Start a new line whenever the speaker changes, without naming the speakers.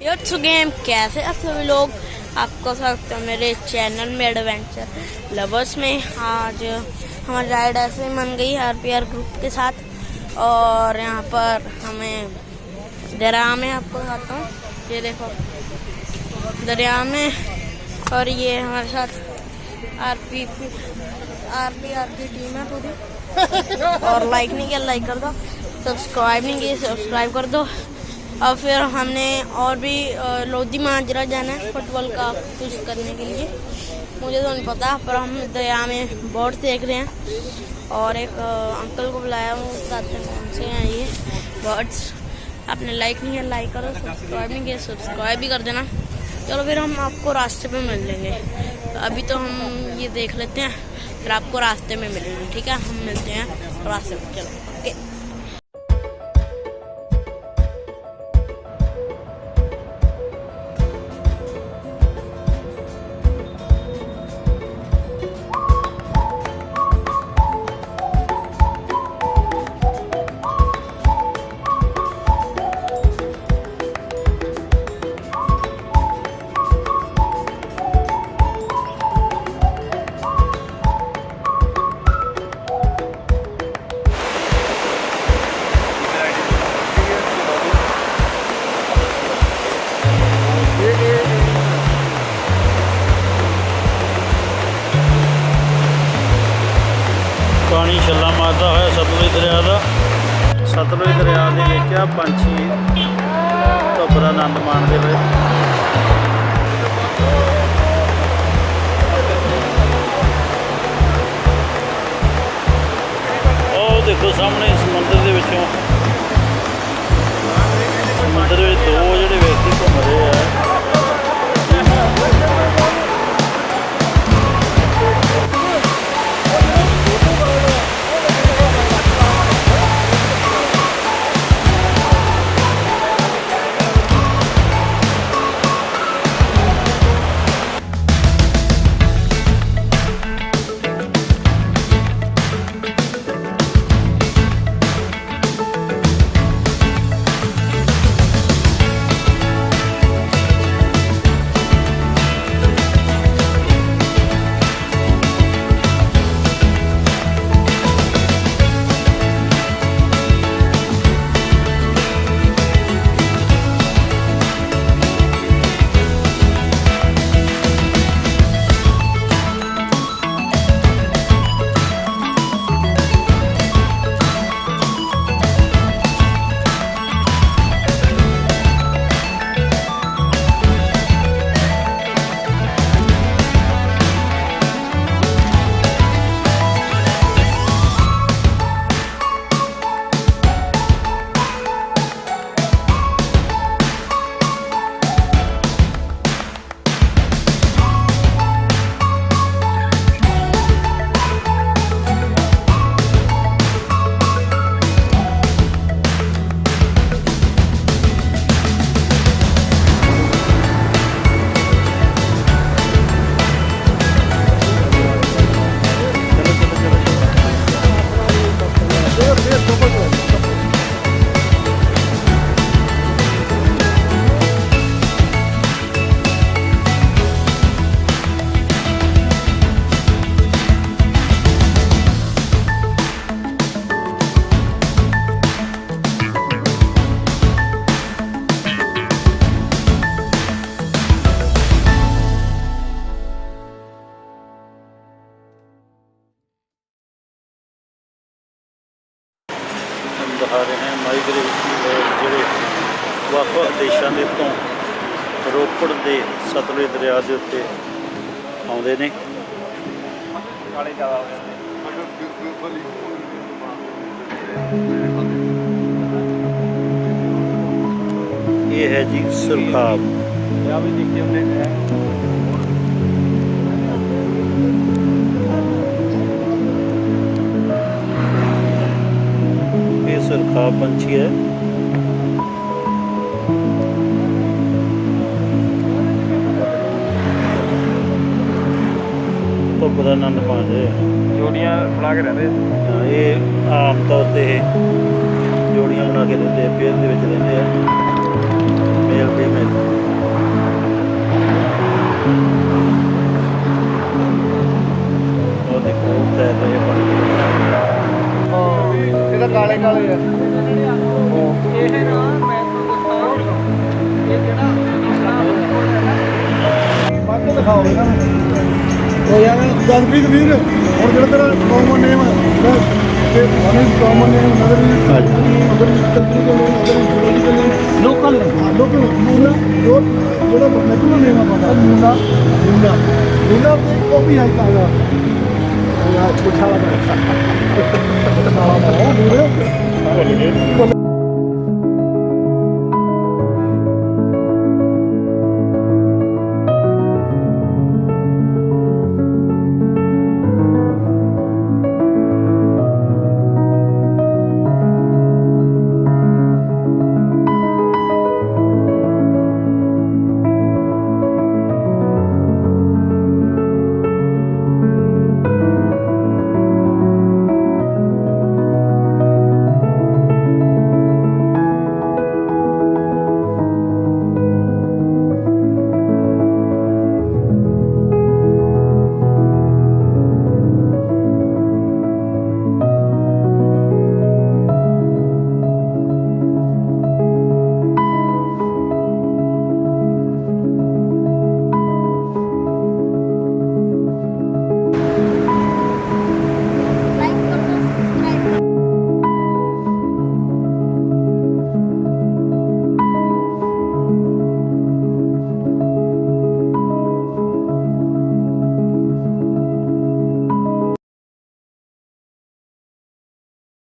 It's game कैसे आप सभी लोग, आपका स्वागत है मेरे चैनल में एडवेंचर लवर्स में। आज हमारी राइड ऐसे मन गई आरपीआर ग्रुप के साथ, और यहाँ पर हमें दरिया में आपको दिखाता हूँ। ये देखो दरिया में, और ये हमारे साथ आरपीआर की टीम है पूरी। और लाइक नहीं किया लाइक कर दो, सब्सक्राइब नहीं किया सब्सक्राइब कर दो। और फिर हमने और भी लोधी माजरा जाना है फुटबॉल का कुछ करने के लिए, मुझे तो नहीं पता, पर हम दरिया में बोट देख रहे हैं। और एक अंकल को बुलाया हूँ, बताते हैं कौन से हैं ये बर्ड्स। आपने लाइक नहीं किया लाइक करो, सब्सक्राइब नहीं किया सब्सक्राइब भी कर देना। चलो फिर हम आपको रास्ते पे मिल लेंगे। तो अभी तो हम ये देख लेते हैं, फिर आपको रास्ते में मिलेंगे। ठीक है, हम मिलते हैं रास्ते में। चलो ओके।
पानी छल्ला मारता होया सतलुज दरिया का। सतलुज दरिया के विच आ पंछी धुप का आनंद माणते हुए। और देखो सामने समुद्र के विचों समुद्र में दो जोड़े व्यक्ति घूम रहे हैं। दिखा रहे हैं माइग्रेटरी लोग जोड़े ਵੱਖ-ਵੱਖ देशों के तो रोपड़ के सतलुज दरिया के उत्ते आउंदे ने। ये है जी सुरखाब। ये सुरखाब पंछी है। धुप का आनंद पाते जोड़ियाँ बना के रहते। ये आम तौर पर जोड़ियां बना के रहते, पेड़ के रहते हैं मेल फीमेल।
ਦਿਖਾਓ ਇਹਨਾਂ ਨੂੰ। ਉਹ ਯਾਰ ਜਸਪ੍ਰੀਤ ਵੀਰ ਹੁਣ ਜਿਹੜਾ ਤੇਰਾ ਕਾਮਨ ਨੇਮ ਹੈ ਤੇ one is common name other is technical name other is zoological name local local ਪੂਰਾ ਜੋ ਜਿਹੜਾ ਨੈਚੁਰਲ ਨੇਮ ਆ ਤੁਹਾਡਾ ਲੂਨਾ ਲੂਨਾ ਲੂਨਾ ਤੇ ਉਹ ਵੀ ਹੈ ਕਾਗਾ ਯਾਰ ਪੁੱਛਾ ਲਾ